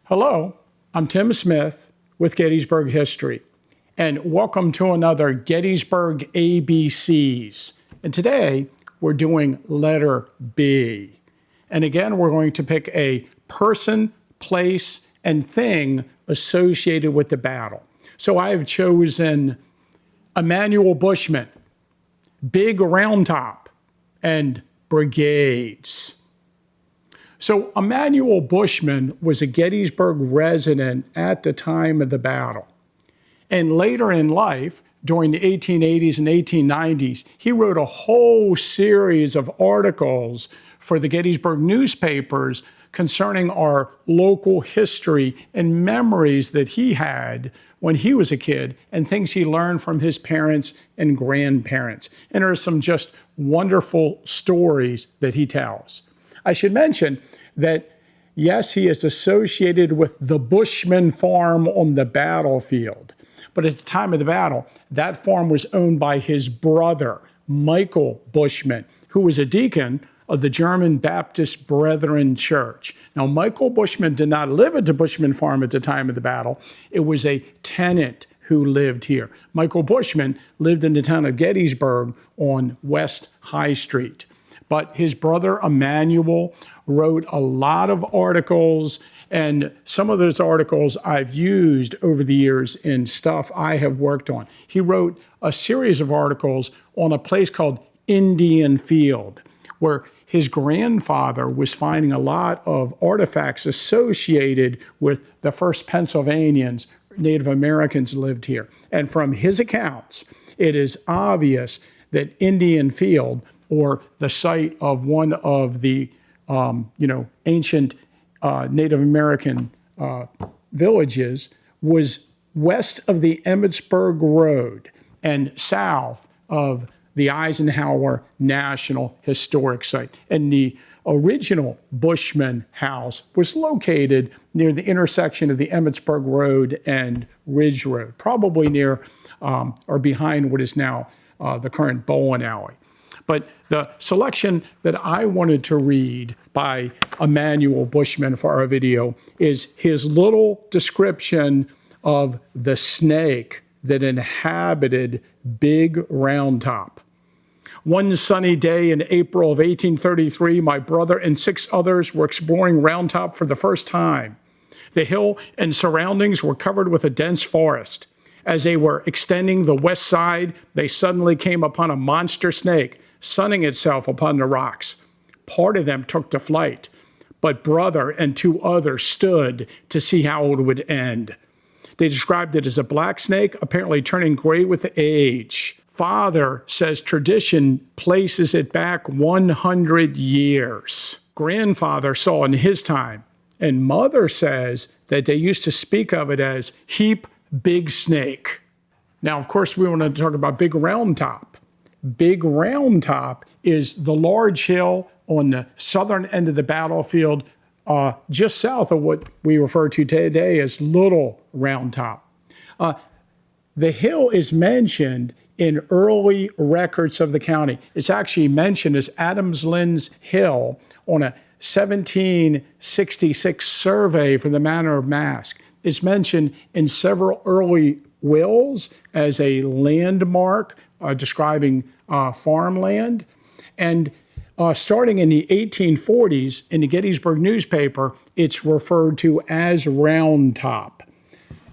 Hello, I'm Tim Smith with Gettysburg History, and welcome to another Gettysburg ABCs. And today, we're doing letter B. And again, we're going to pick a person, place, and thing associated with the battle. So I have chosen Emanuel Bushman, Big Roundtop, and Brigades. So Emanuel Bushman was a Gettysburg resident at the time of the battle. And later in life, during the 1880s and 1890s, he wrote a whole series of articles for the Gettysburg newspapers concerning our local history and memories that he had when he was a kid and things he learned from his parents and grandparents. And there are some just wonderful stories that he tells. I should mention that, yes, he is associated with the Bushman farm on the battlefield. But at the time of the battle, that farm was owned by his brother, Michael Bushman, who was a deacon of the German Baptist Brethren Church. Now, Michael Bushman did not live at the Bushman farm at the time of the battle. It was a tenant who lived here. Michael Bushman lived in the town of Gettysburg on West High Street. But his brother, Emmanuel, wrote a lot of articles, and some of those articles I've used over the years in stuff I have worked on. He wrote a series of articles on a place called Indian Field, where his grandfather was finding a lot of artifacts associated with the first Pennsylvanians, Native Americans lived here. And from his accounts, it is obvious that Indian Field, or the site of one of the ancient Native American villages, was west of the Emmitsburg Road and south of the Eisenhower National Historic Site. And the original Bushman house was located near the intersection of the Emmitsburg Road and Ridge Road, probably near or behind what is now the current bowling alley. But the selection that I wanted to read by Emanuel Bushman for our video is his little description of the snake that inhabited Big Roundtop. One sunny day in April of 1833, my brother and 6 others were exploring Roundtop for the first time. The hill and surroundings were covered with a dense forest. As they were extending the west side, they suddenly came upon a monster snake sunning itself upon the rocks. Part of them took to flight, but brother and 2 others stood to see how it would end. They described it as a black snake, apparently turning gray with age. Father says tradition places it back 100 years. Grandfather saw in his time, and mother says that they used to speak of it as heap big snake. Now, of course, we want to talk about Big Roundtop. Big Roundtop is the large hill on the southern end of the battlefield, just south of what we refer to today as Little Roundtop. The hill is mentioned in early records of the county. It's actually mentioned as Adams Lynn's Hill on a 1766 survey for the Manor of Mask. It's mentioned in several early wills as a landmark describing farmland. And starting in the 1840s, in the Gettysburg newspaper, it's referred to as Roundtop.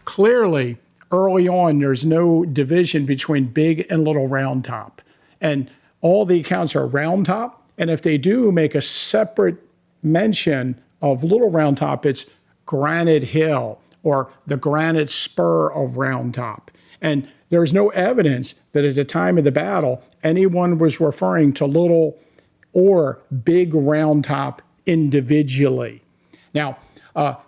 Clearly, early on, there's no division between Big and Little Roundtop. And all the accounts are Roundtop. And if they do make a separate mention of Little Roundtop, it's Granite Hill or the Granite Spur of Roundtop. And there's no evidence that at the time of the battle, anyone was referring to Little or Big Roundtop individually. Now,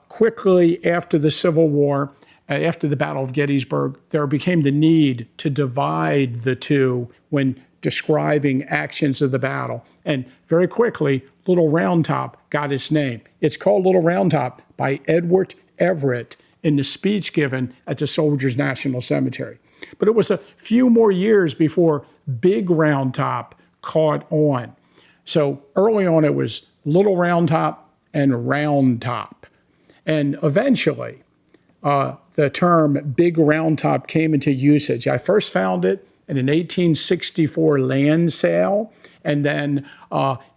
quickly after the Civil War, after the Battle of Gettysburg, there became the need to divide the two when describing actions of the battle. And very quickly, Little Roundtop got its name. It's called Little Roundtop by Edward Everett in the speech given at the Soldiers' National Cemetery. But it was a few more years before Big Roundtop caught on. So early on, it was Little Roundtop and Roundtop. And eventually, the term Big Roundtop came into usage. I first found it in an 1864 land sale, and then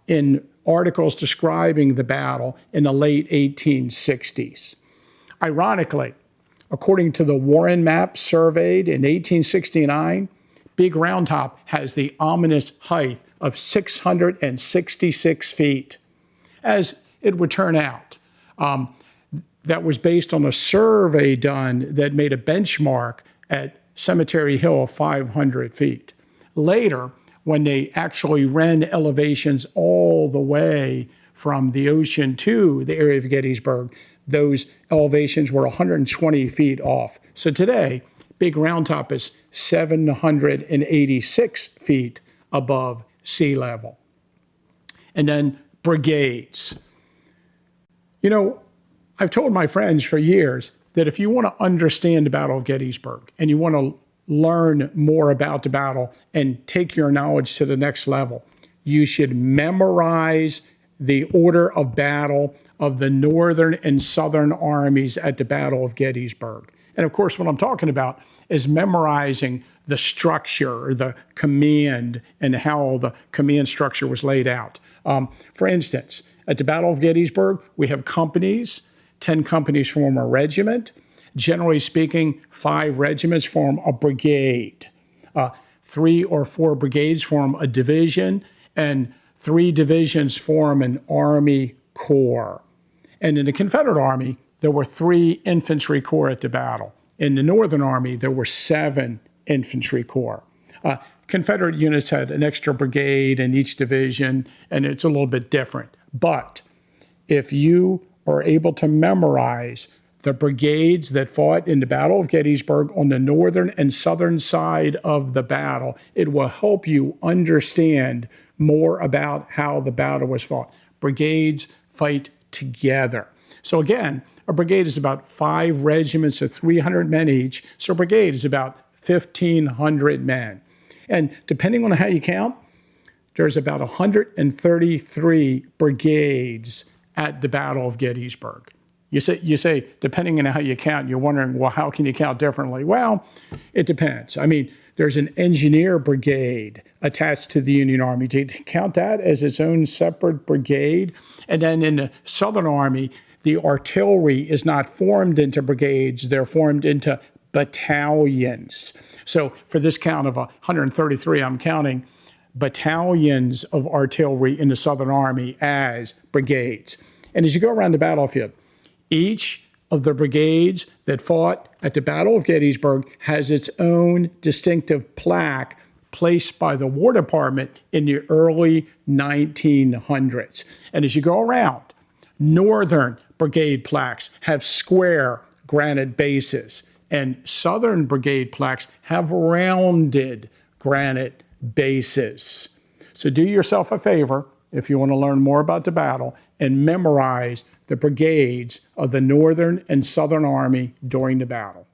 in articles describing the battle in the late 1860s. Ironically, according to the Warren Map surveyed in 1869, Big Roundtop has the ominous height of 666 feet. As it would turn out, that was based on a survey done that made a benchmark at Cemetery Hill of 500 feet. Later, when they actually ran elevations all the way from the ocean to the area of Gettysburg, those elevations were 120 feet off. So today, Big Roundtop is 786 feet above sea level. And then brigades. You know, I've told my friends for years that if you want to understand the Battle of Gettysburg and you want to learn more about the battle and take your knowledge to the next level, you should memorize the order of battle of the Northern and Southern armies at the Battle of Gettysburg. And of course, what I'm talking about is memorizing the structure, the command, and how the command structure was laid out. For instance, at the Battle of Gettysburg, we have companies. 10 companies form a regiment. Generally speaking, 5 regiments form a brigade. 3 or 4 brigades form a division, and 3 divisions form an army corps. And in the Confederate Army, there were 3 infantry corps at the battle. In the Northern Army, there were 7 infantry corps. Confederate units had an extra brigade in each division, and it's a little bit different. But if you are able to memorize the brigades that fought in the Battle of Gettysburg on the northern and southern side of the battle, it will help you understand more about how the battle was fought. Brigades fight together. So again, a brigade is about 5 regiments of 300 men each. So a brigade is about 1,500 men. And depending on how you count, there's about 133 brigades at the Battle of Gettysburg. You say, depending on how you count, you're wondering, well, how can you count differently? Well, it depends. I mean, there's an engineer brigade attached to the Union Army. To count that as its own separate brigade. And then in the Southern Army, the artillery is not formed into brigades. They're formed into battalions. So for this count of 133, I'm counting battalions of artillery in the Southern Army as brigades. And as you go around the battlefield, each of the brigades that fought at the Battle of Gettysburg has its own distinctive plaque placed by the War Department in the early 1900s. And as you go around, Northern brigade plaques have square granite bases, and Southern brigade plaques have rounded granite bases. So do yourself a favor, if you want to learn more about the battle, and memorize the brigades of the Northern and Southern Army during the battle.